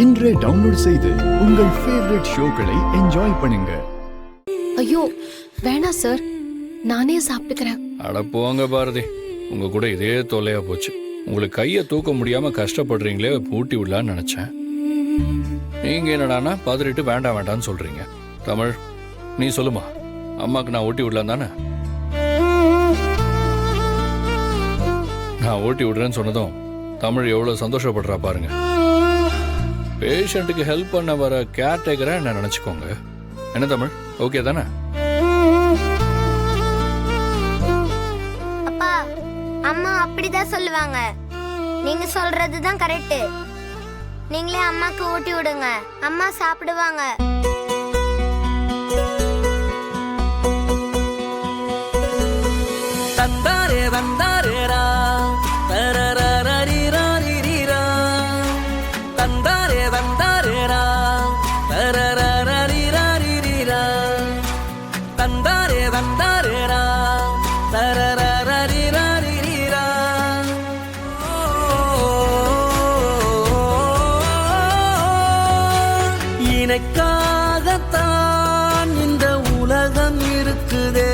இன்றே டவுன்லோட் செய்து உங்கள் ஃபேவரட் ஷோக்களை என்ஜாய் பண்ணுங்க. ஐயோ வேணாம் சார், நானே சாப்பிட்டுக்கிறேன். அட போங்க பாரதி, உங்க கூட இதே தொல்லையா போச்சு. உங்களுக்கு கையை தூக்க முடியாம கஷ்டப்படுறீங்களே, ஊட்டி விடலான்னு நினைச்சேன். நீங்க என்னடானா பதறிட்டு வேண்டாம் வேண்டாம்னு சொல்றீங்க. தமிழ், நீ சொல்லுமா, அம்மாக்கு நான் ஊட்டி விடலாம் தானே? நான் ஊட்டி விடுறேன்னு சொன்னதும் தமிழ் எவ்வளவு சந்தோஷப்படுறா பாருங்க. பேஷண்ட்டுக்கு ஹெல்ப் பண்ண வர கேர்டேக்கரா என்ன நினைச்சுக்கோங்க. என்ன தமிழ், ஓகே தானே? அப்பா, அம்மா அப்படிதான் சொல்லுவாங்க. நீங்க சொல்றதுதான் கரெக்ட். நீங்களே அம்மாக்கு ஊட்டி விடுங்க, அம்மா சாப்பிடுவாங்க. தந்தாரே வந்தாரேரா தரரரரிரரிரா, தந்தாரே வந்தாரேரா தரரரரிரரிரா, தந்தாரே வந்தாரேரா தரரரரிரரிரா. இணைக்காகத்தான் இந்த உலகம் இருக்குதே,